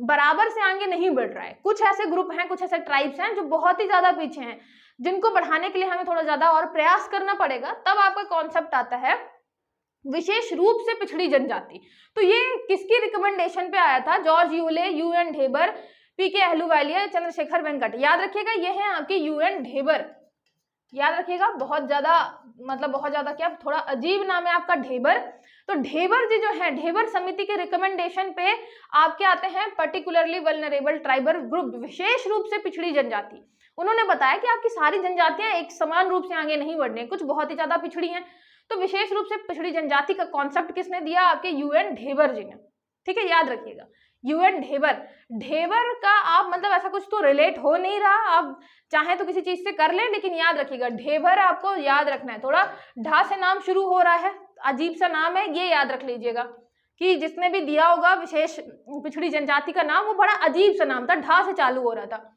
बराबर से आगे नहीं बढ़ रहा है। कुछ ऐसे ग्रुप हैं, कुछ ऐसे ट्राइब्स हैं जो बहुत ही ज्यादा पीछे हैं, जिनको बढ़ाने के लिए हमें थोड़ा ज्यादा और प्रयास करना पड़ेगा। तब आपका कॉन्सेप्ट आता है विशेष रूप से पिछड़ी जनजाति। तो ये किसकी रिकमेंडेशन पे आया था? जॉर्ज यूले, यूएन ढेबर, पीके अहलूवालिया, चंद्रशेखर वेंकट। याद रखिएगा ये है आपके यूएन ढेबर, याद रखिएगा, बहुत ज्यादा मतलब बहुत ज्यादा क्या, थोड़ा अजीब नाम है आपका, ढेबर। तो ढेबर जी जो है, ढेबर समिति के रिकमेंडेशन पे आपके आते हैं पर्टिकुलरली वल्नरेबल ट्राइबल ग्रुप, विशेष रूप से पिछड़ी जनजाति। उन्होंने बताया कि आपकी सारी जनजातियां एक समान रूप से आगे नहीं बढ़ने, कुछ बहुत ही ज्यादा पिछड़ी हैं, तो विशेष रूप से पिछड़ी जनजाति का कॉन्सेप्ट किसने दिया? आपके यूएन ढेबर जी ने। ठीक है, याद रखिएगा यूएन ढेबर। ढेबर का आप मतलब ऐसा कुछ तो रिलेट हो नहीं रहा, आप चाहे तो किसी चीज से कर लें, लेकिन याद रखिएगा ढेबर आपको याद रखना है। थोड़ा ढा से नाम शुरू हो रहा है, अजीब सा नाम है, ये याद रख लीजिएगा कि जिसने भी दिया होगा विशेष पिछड़ी जनजाति का नाम, वो बड़ा अजीब सा नाम था, ढा से चालू हो रहा था।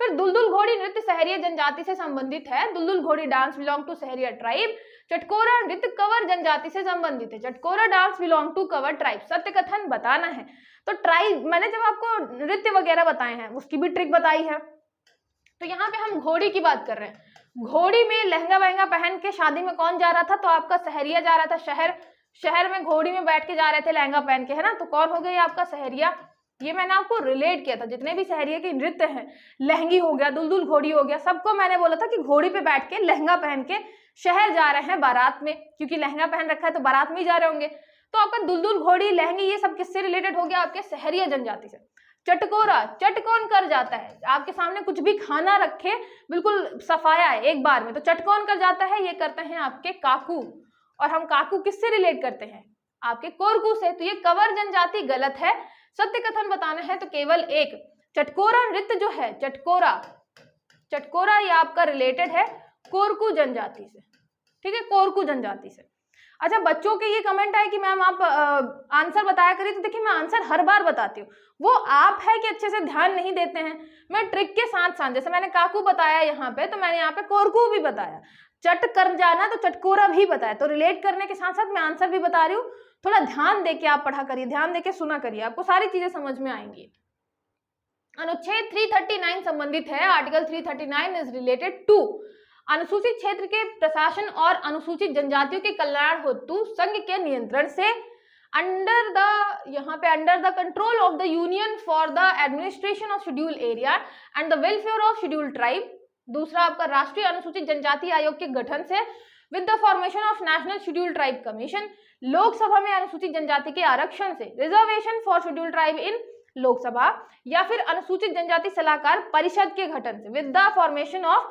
फिर दुलदुल घोड़ी नृत्य सहरिया जनजाति से संबंधित है। Duldul Ghodi dance belong to Sahariya tribe. Chatkora नृत्य कवर जनजाति से संबंधित है। Chatkora dance belong to Kawar tribe. सत्य कथन बताना है। तो ट्राइब, मैंने जब आपको नृत्य वगैरह बताए हैं उसकी भी ट्रिक बताई है। तो यहाँ पे हम घोड़ी की बात कर रहे हैं। घोड़ी में लहंगा वहंगा पहन के शादी में कौन जा रहा था? तो आपका सहरिया जा रहा था। शहर में घोड़ी में बैठ के जा रहे थे लहंगा पहन के, है ना। तो कौन हो गया आपका सहरिया। ये मैंने आपको रिलेट किया था, जितने भी सहरिया के नृत्य हैं, लहंगी हो गया, दुलदुल घोड़ी हो गया, सबको मैंने बोला था कि घोड़ी पे बैठ के लहंगा पहन के शहर जा रहे हैं बारात में, क्योंकि लहंगा पहन रखा है तो बारात में ही जा रहे होंगे। तो आपका दुलदुल घोड़ी, लहंगी, ये सब किससे रिलेटेड हो गया? आपके सहरिया जनजाति से। चटकोरा, चट कौन कर जाता है? आपके सामने कुछ भी खाना रखे, बिल्कुल सफाया है एक बार में, तो चट कौन कर जाता है? ये करते हैं आपके काकू। और हम काकू किससे रिलेट करते हैं? आपके कोरकू से। तो ये कवर जनजाति गलत है। सत्य कथन बताना है तो केवल एक। चटकोरा नृत्य जो है, चटकोरा ये आपका रिलेटेड है कोरकू जनजाति से। ठीक है, कोरकू जनजाति से। अच्छा, बच्चों के ये कमेंट आए कि मैम आप आंसर बताया करिए। तो देखिए, मैं आंसर हर बार बताती हूँ, वो आप है कि अच्छे से ध्यान नहीं देते हैं। मैं ट्रिक के साथ साथ, जैसे मैंने काकू बताया यहाँ पे, तो मैंने यहाँ पे कोरकू भी बताया, चट कर जाना तो चटकोरा भी बताया। तो रिलेट करने के साथ साथ मैं आंसर भी बता रही हूँ। थोड़ा ध्यान देके आप पढ़ा करिए, ध्यान देके सुना करिए, आपको सारी चीजें समझ में आएंगी। अनुच्छेद 339 संबंधित है। आर्टिकल 339 इज रिलेटेड टू अनुसूचित क्षेत्र के प्रशासन और अनुसूचित जनजातियों के कल्याण हेतु संघ के नियंत्रण से under the control of the union for the administration of schedule area and the welfare of schedule tribe. दूसरा आपका राष्ट्रीय अनुसूचित जनजाति आयोग के गठन से with the formation of national schedule tribe commission. Lok Sabha में अनुसूचित जनजाति के आरक्षण से reservation for schedule tribe in Lok Sabha, या फिर अनुसूचित जनजाति सलाहकार परिषद के गठन से with the formation of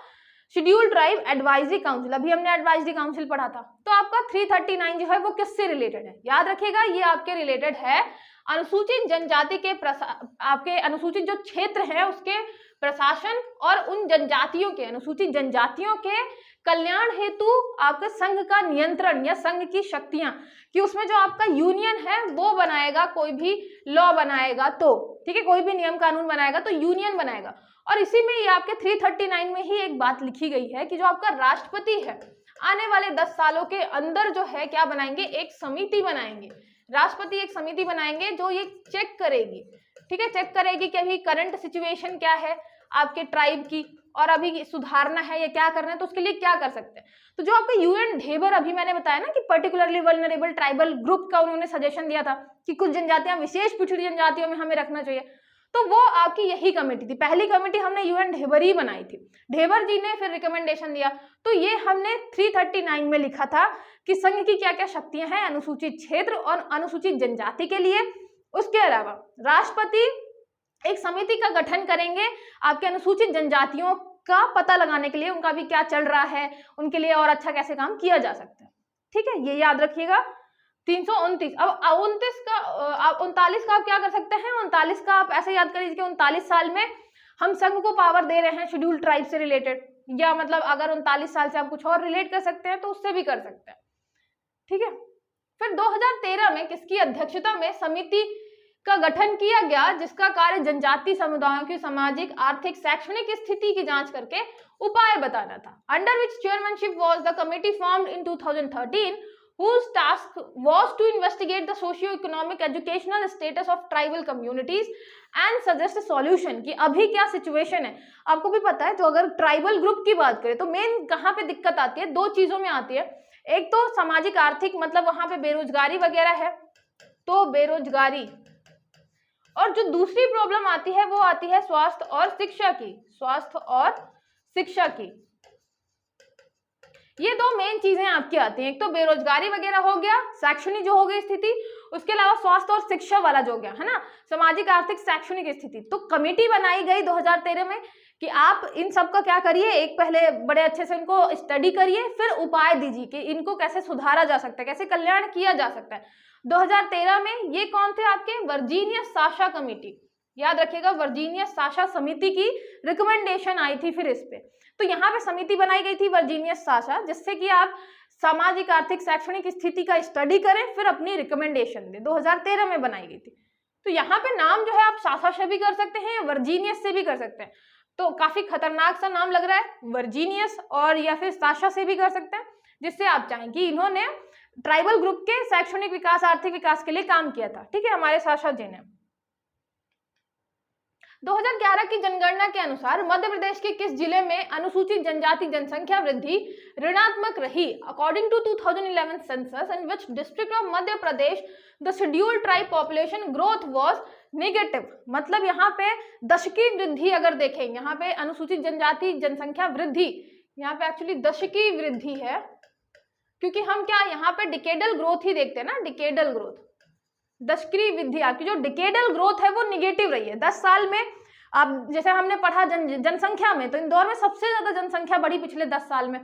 schedule tribe advisory council. अभी हमने एडवाइजरी काउंसिल पढ़ा था। तो आपका 339 जो है वो किससे रिलेटेड है? याद रखिएगा, ये आपके रिलेटेड है अनुसूचित जनजाति के आपके अनुसूचित जो क्षेत्र है उसके प्रशासन और उन जनजातियों के, अनुसूचित जनजातियों के कल्याण हेतु आपके संघ का नियंत्रण या संघ की शक्तियां, कि उसमें जो आपका यूनियन है वो बनाएगा, कोई भी लॉ बनाएगा तो, ठीक है, कोई भी नियम कानून बनाएगा तो यूनियन बनाएगा। और इसी में ये आपके 339 में ही एक बात लिखी गई है कि जो आपका राष्ट्रपति है आने वाले 10 सालों के अंदर जो है क्या बनाएंगे? एक समिति बनाएंगे। राष्ट्रपति एक समिति बनाएंगे जो ये चेक करेगी, ठीक है, चेक करेगी कि अभी करंट सिचुएशन क्या है आपके ट्राइब की, और अभी सुधारना है या क्या करना है, तो उसके लिए क्या कर सकते हैं। तो जो आपका यूएन ढेबर अभी मैंने बताया ना कि पर्टिकुलरली वल्नरेबल ट्राइबल ग्रुप का उन्होंने सजेशन दिया था कि कुछ जनजातियां विशेष पिछड़ी जनजातियों में हमें रखना चाहिए, तो वो आपकी यही कमेटी थी। पहली कमेटी हमने यूएन ढेबर ही बनाई थी। ढेबर जी ने फिर रिकमेंडेशन दिया, तो ये हमने 339 में लिखा था कि संघ की क्या क्या शक्तियां हैं अनुसूचित क्षेत्र और अनुसूचित जनजाति के लिए। उसके अलावा राष्ट्रपति एक समिति का गठन करेंगे आपके अनुसूचित जनजातियों का पता लगाने के लिए, उनका भी क्या चल रहा है, उनके लिए और अच्छा कैसे काम किया जा सकता है। ठीक है, ये याद रखिएगा। 329। अब 29 का 39 का आप क्या कर सकते हैं? 39 का आप ऐसे याद करिए कि 39 साल में हम संघ को पावर दे रहे हैं शेड्यूल ट्राइब से रिलेटेड, या मतलब अगर 39 साल से आप कुछ और रिलेट कर सकते हैं तो उससे भी कर सकते हैं। ठीक है, फिर 2013 में किसकी अध्यक्षता में समिति का गठन किया गया, जिसका कार्य जनजातीय समुदायों की सामाजिक, आर्थिक, शैक्षणिक स्थिति की जांच करके उपाय बताना था। Under which chairmanship was the committee formed in 2013 whose task was to investigate the socio-economic educational status of tribal communities and suggest a solution कि अभी क्या सिचुएशन है। आपको भी पता है, तो अगर ट्राइबल ग्रुप की बात करें तो मेन कहाँ पे दिक्कत आती है, दो चीजों में आती है। एक तो सामाजिक आर्थिक, मतलब वहां पे बेरोजगारी वगैरह है, तो बेरोजगारी, और जो दूसरी प्रॉब्लम आती है वो आती है स्वास्थ्य और शिक्षा की, स्वास्थ्य और शिक्षा की। ये दो मेन चीजें आपकी आती हैं, एक तो बेरोजगारी वगैरह हो गया, शैक्षणिक जो हो गई स्थिति, उसके अलावा स्वास्थ्य और शिक्षा वाला जो हो गया है ना, सामाजिक आर्थिक शैक्षणिक स्थिति। तो कमेटी बनाई गई 2013 में कि आप इन सब का क्या करिए, एक पहले बड़े अच्छे से इनको स्टडी करिए, फिर उपाय दीजिए कि इनको कैसे सुधारा जा सकता है, कैसे कल्याण किया जा सकता है। 2013 में ये कौन थे आपके, वर्जीनियस साशा कमेटी, याद रखिएगा, वर्जीनियस साशा समिति की रिकमेंडेशन आई थी फिर इस पे। तो यहाँ पे समिति बनाई गई थी वर्जीनियस साशा, जिससे कि आप सामाजिक आर्थिक शैक्षणिक स्थिति का स्टडी करें, फिर अपनी रिकमेंडेशन दें। 2013 में बनाई गई थी। तो यहाँ पे नाम जो है आप साशा से भी कर सकते हैं या वर्जीनियस से भी कर सकते हैं। तो काफी खतरनाक सा नाम लग रहा है, वर्जीनियस, और या फिर साशा से भी कर सकते हैं, जिससे आप चाहें कि इन्होंने ट्राइबल ग्रुप के शैक्षणिक विकास, आर्थिक विकास के लिए काम किया था। ठीक है, हमारे साशा जी ने। 2011 की जनगणना के अनुसार मध्य प्रदेश के किस जिले में अनुसूचित जनजाति जनसंख्या वृद्धि ऋणात्मक रही? According to 2011 census in which district of Madhya Pradesh the scheduled tribe population growth was negative. मतलब यहाँ पे दशकीय वृद्धि अगर देखें, यहाँ पे अनुसूचित जनजाति जनसंख्या वृद्धि, यहाँ पे एक्चुअली दशकीय वृद्धि है, क्योंकि हम क्या यहाँ पे डिकेडल ग्रोथ ही देखते हैं ना, डिकेडल ग्रोथ, दशकीय वृद्धि। आपकी जो डिकेडल ग्रोथ है वो निगेटिव रही है 10 साल में। अब जैसे हमने पढ़ा जनसंख्या में, तो इंदौर में सबसे ज्यादा जनसंख्या बढ़ी पिछले 10 साल में।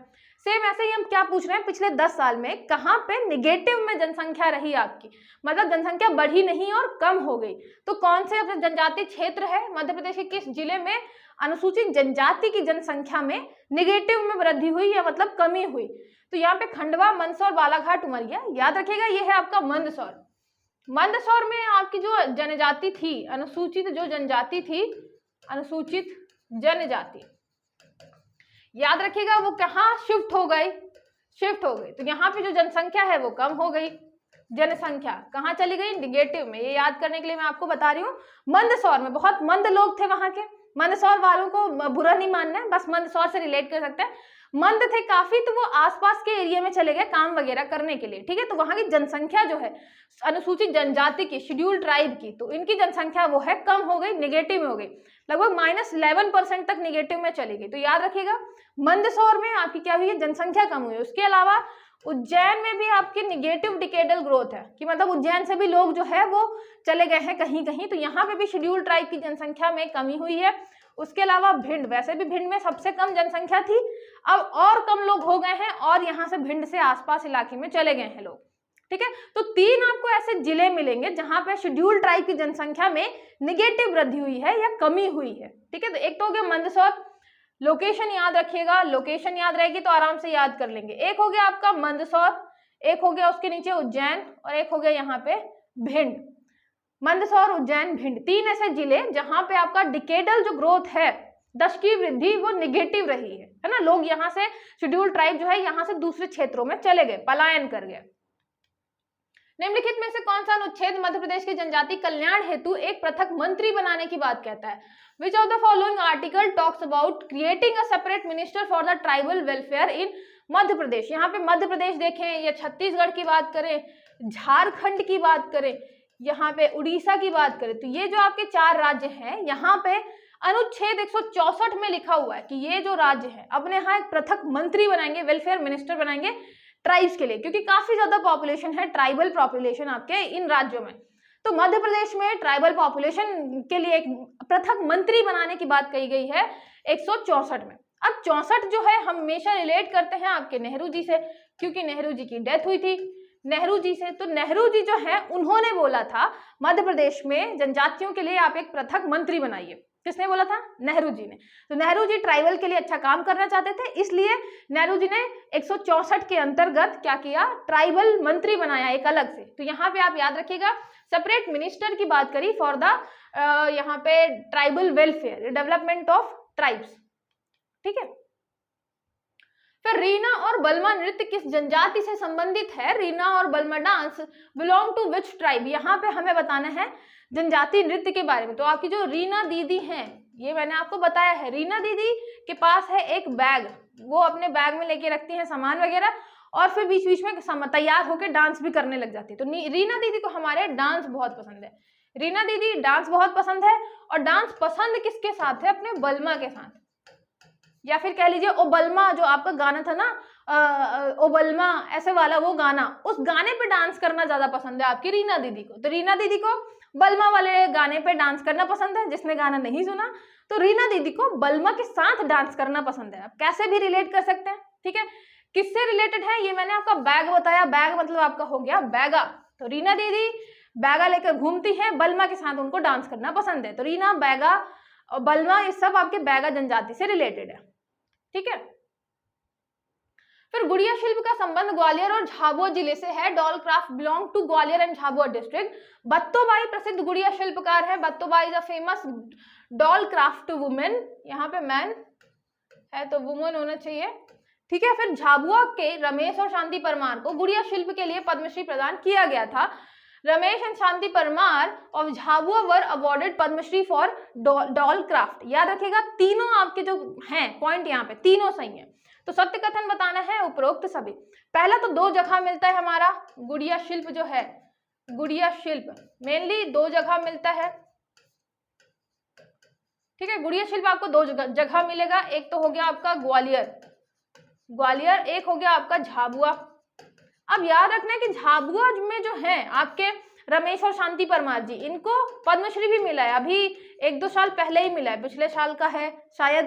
सेम ऐसे ही हम क्या पूछ रहे हैं, पिछले 10 साल में कहाँ पे निगेटिव में जनसंख्या रही आपकी, मतलब जनसंख्या बढ़ी नहीं और कम हो गई। तो कौन से जनजातीय क्षेत्र है मध्य प्रदेश के किस जिले में अनुसूचित जनजाति की जनसंख्या में निगेटिव में वृद्धि हुई या मतलब कमी हुई? तो यहाँ पे खंडवा, मंदसौर, बालाघाट, उमरिया। याद रखिएगा ये है आपका मंदसौर। मंदसौर में आपकी जो जनजाति थी, अनुसूचित जो जनजाति थी, अनुसूचित जनजाति, याद रखिएगा वो कहाँ शिफ्ट हो गई, शिफ्ट हो गई। तो यहाँ पे जो जनसंख्या है वो कम हो गई, जनसंख्या कहाँ चली गई, निगेटिव में। ये याद करने के लिए मैं आपको बता रही हूँ, मंदसौर में बहुत मंद लोग थे वहां के। मंदसौर वालों को बुरा नहीं मानना है, बस मंदसौर से रिलेट कर सकते हैं। मंद थे काफी, तो वो आसपास के एरिया में चले गए काम वगैरह करने के लिए। ठीक है, तो वहां की जनसंख्या जो है अनुसूचित जनजाति की, शेड्यूल्ड ट्राइब की, तो इनकी जनसंख्या वो है कम हो गई, निगेटिव में हो गई, लगभग -11% तक निगेटिव में चली गई। तो याद रखिएगा मंदसौर में आपकी क्या हुई है, जनसंख्या कम हुई है। उसके अलावा उज्जैन में भी आपकी निगेटिव डिकेडल ग्रोथ है, कि मतलब उज्जैन से भी लोग जो है वो चले गए हैं कहीं कहीं, तो यहाँ पे भी शेड्यूल्ड ट्राइब की जनसंख्या में कमी हुई है। उसके अलावा भिंड, वैसे भी भिंड में सबसे कम जनसंख्या थी, अब और कम लोग हो गए हैं और यहाँ से भिंड से आसपास इलाके में चले गए हैं लोग। ठीक है, तो 3 आपको ऐसे जिले मिलेंगे जहां पे शेड्यूल्ड ट्राइब की जनसंख्या में निगेटिव वृद्धि हुई है या कमी हुई है। ठीक है, तो एक तो हो गया मंदसौर, लोकेशन याद रखिएगा, लोकेशन याद रहेगी तो आराम से याद कर लेंगे। एक हो गया आपका मंदसौर, एक हो गया उसके नीचे उज्जैन, और एक हो गया यहाँ पे भिंड। मंदसौर, उज्जैन, भिंड, 3 ऐसे जिले जहां पे आपका डिकेडल जो ग्रोथ है, दशकीय वृद्धि, वो निगेटिव रही है ना। लोग यहाँ से, शेड्यूल्ड ट्राइब जो है यहाँ से दूसरे क्षेत्रों में चले गए, पलायन कर गए। निम्नलिखित में से कौन सा अनुच्छेद मध्य प्रदेश के जनजाति कल्याण हेतु एक पृथक मंत्री बनाने की बात कहता है? Which of the following article talks about creating a separate minister for the tribal welfare in Madhya Pradesh? यहाँ पे मध्य प्रदेश देखें या छत्तीसगढ़ की बात करें, झारखंड की बात करें, यहाँ पे उड़ीसा की बात करें, तो ये जो आपके 4 राज्य हैं, यहाँ पे अनुच्छेद 164 में लिखा हुआ है कि ये जो राज्य है अपने यहाँ एक पृथक मंत्री बनाएंगे, वेलफेयर मिनिस्टर बनाएंगे ट्राइब्स के लिए, क्योंकि काफी ज्यादा पॉपुलेशन है, ट्राइबल पॉपुलेशन आपके इन राज्यों में। तो मध्य प्रदेश में ट्राइबल पॉपुलेशन के लिए एक पृथक मंत्री बनाने की बात कही गई है 164 में। अब 64 जो है हम हमेशा रिलेट करते हैं आपके नेहरू जी से, क्योंकि नेहरू जी की डेथ हुई थी नेहरू जी से। तो नेहरू जी जो है उन्होंने बोला था मध्य प्रदेश में जनजातियों के लिए आप एक पृथक मंत्री बनाइए। किसने बोला था? नेहरू जी ने। तो नेहरू जी ट्राइबल के लिए अच्छा काम करना चाहते थे, इसलिए नेहरू जी ने 164 के अंतर्गत क्या किया? ट्राइबल मंत्री बनाया एक अलग से। तो यहाँ पे आप याद रखिएगा सेपरेट मिनिस्टर की बात करी फॉर द यहाँ पे tribal welfare, development of tribes. ठीक है, फिर रीना और बल्मा नृत्य किस जनजाति से संबंधित है? रीना और Balma dance belong to which tribe? यहाँ पे हमें बताना है जनजाति नृत्य के बारे में। तो आपकी जो रीना दीदी हैं, ये मैंने आपको बताया है, रीना दीदी के पास है एक बैग, वो अपने बैग में लेके रखती हैं सामान वगैरह, और फिर बीच बीच में तैयार होकर डांस भी करने लग जाती है। तो रीना दीदी को हमारे डांस बहुत पसंद है। रीना दीदी डांस बहुत पसंद है, और डांस पसंद किसके साथ है? अपने बल्मा के साथ, या फिर कह लीजिए ओ बल्मा, जो आपका गाना था ना ओ बल्मा ऐसे वाला, वो गाना, उस गाने पे डांस करना ज्यादा पसंद है आपकी रीना दीदी को। तो रीना दीदी को बल्मा वाले गाने पे डांस करना पसंद है। जिसने गाना नहीं सुना, तो रीना दीदी को बल्मा के साथ डांस करना पसंद है। आप कैसे भी रिलेट कर सकते हैं। ठीक है, किससे रिलेटेड है? ये मैंने आपका बैग बताया, बैग मतलब आपका हो गया बैगा। तो रीना दीदी बैगा लेकर घूमती हैं, बल्मा के साथ उनको डांस करना पसंद है। तो रीना, बैगा और बल्मा, ये सब आपके बैगा जनजाति से रिलेटेड है। ठीक है, फिर गुड़िया शिल्प का संबंध ग्वालियर और झाबुआ जिले से है। Doll craft belong to Gwalior and Jhabua district. Battobai प्रसिद्ध गुड़िया शिल्पकार है। Battobai is a famous doll craft women. यहाँ पे मैन है तो वुमेन होना चाहिए। ठीक है, फिर झाबुआ के रमेश और शांति परमार को गुड़िया शिल्प के लिए पद्मश्री प्रदान किया गया था। Ramesh and Shanti Parmar of Jhabua were awarded Padmashri for doll craft. याद रखिएगा, तीनों आपके जो हैं पॉइंट यहाँ पे तीनों सही है। तो सत्य कथन बताना है, उपरोक्त सभी। पहला तो 2 जगह मिलता है हमारा गुड़िया शिल्प, जो है गुड़िया शिल्प मेनली 2 जगह मिलता है। ठीक है, गुड़िया शिल्प आपको 2 जगह मिलेगा। एक तो हो गया आपका ग्वालियर, एक हो गया आपका झाबुआ। अब याद रखना है कि झाबुआ में जो है आपके रमेश और शांति परमार जी, इनको पद्मश्री भी मिला है। अभी 1-2 साल पहले ही मिला है, पिछले साल का है शायद,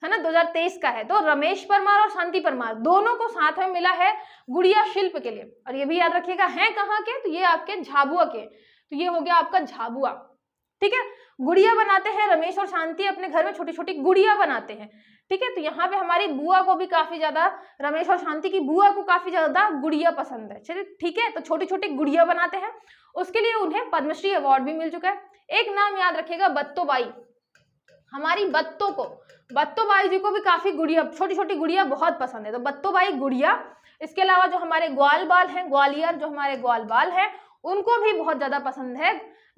है ना, 2023 का है। तो रमेश परमार और शांति परमार दोनों को साथ में मिला है गुड़िया शिल्प के लिए। और ये भी याद रखिएगा है कहाँ के? तो ये आपके झाबुआ के। तो ये हो गया आपका झाबुआ। ठीक है, गुड़िया बनाते हैं रमेश और शांति, अपने घर में छोटी छोटी गुड़िया बनाते हैं। ठीक है, तो यहाँ पे हमारी बुआ को भी काफी ज्यादा, रमेश और शांति की बुआ को काफी ज्यादा गुड़िया पसंद है। चलिए ठीक है, तो छोटी छोटी गुड़िया बनाते हैं, उसके लिए उन्हें पद्मश्री अवार्ड भी मिल चुका है। एक नाम याद रखिएगा, बत्तोबाई। हमारी बत्तोबाई जी को भी काफी गुड़िया, छोटी छोटी गुड़िया बहुत पसंद है। तो बत्तोबाई गुड़िया। इसके अलावा जो हमारे ग्वाल बाल हैं, ग्वालियर जो हमारे ग्वाल बाल हैं, उनको भी बहुत ज्यादा पसंद है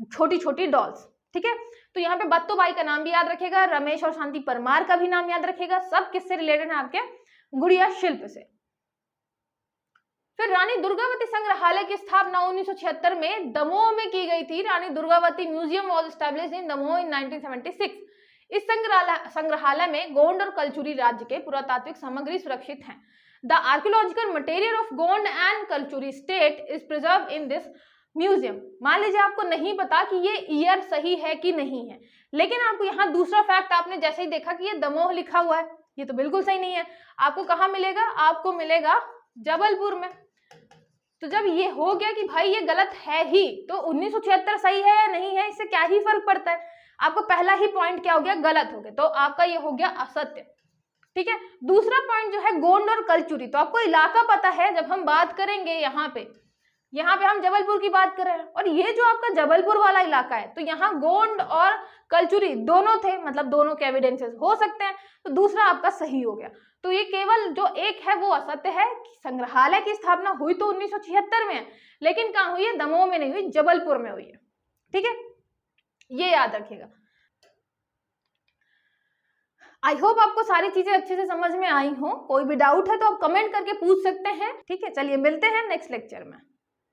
छोटी छोटी डॉल्स। ठीक है, तो यहाँ पे बत्तोबाई का नाम भी याद रखेगा, रमेश और शांति परमार का भी नाम याद रखेगा। सब किससे रिलेटेड है? आपके गुड़िया शिल्प से। फिर रानी दुर्गावती संग्रहालय की स्थापना 1976 में दमोह में की गई थी। Rani Durgavati museum was established in Damoh in 1976। इस संग्रहालय में गोंड और कलचुरी राज्य के पुरातात्विक सामग्री सुरक्षित हैं। The archaeological material of Gond and Kalachuri state is preserve in this museum. मान लीजिए आपको नहीं पता कि ये ईयर सही है कि नहीं है, लेकिन आपको यहाँ दूसरा फैक्ट, आपने जैसे ही देखा कि ये दमोह लिखा हुआ है, ये तो बिल्कुल सही नहीं है। आपको कहाँ मिलेगा? आपको मिलेगा जबलपुर में। तो जब ये हो गया कि भाई ये गलत है ही, तो 1976 सही है या नहीं है, इससे क्या ही फर्क पड़ता है? आपको पहला ही पॉइंट क्या हो गया? गलत हो गया, तो आपका ये हो गया असत्य। ठीक है, दूसरा पॉइंट जो है गोंड और कलचुरी, तो आपको इलाका पता है। जब हम बात करेंगे यहाँ पे हम जबलपुर की बात कर रहे हैं, और ये जो आपका जबलपुर वाला इलाका है, तो यहाँ गोंड और कलचुरी दोनों थे, मतलब दोनों के एविडेंसेस हो सकते हैं। तो दूसरा आपका सही हो गया। तो ये केवल जो एक है वो असत्य है। संग्रहालय की स्थापना हुई तो 1976 में है, लेकिन कहाँ हुई है? दमोह में नहीं हुई, जबलपुर में हुई है। ठीक है, ये याद रखिएगा। आई होप आपको सारी चीजें अच्छे से समझ में आई हो। कोई भी डाउट है तो आप कमेंट करके पूछ सकते हैं। ठीक है, चलिए मिलते हैं नेक्स्ट लेक्चर में।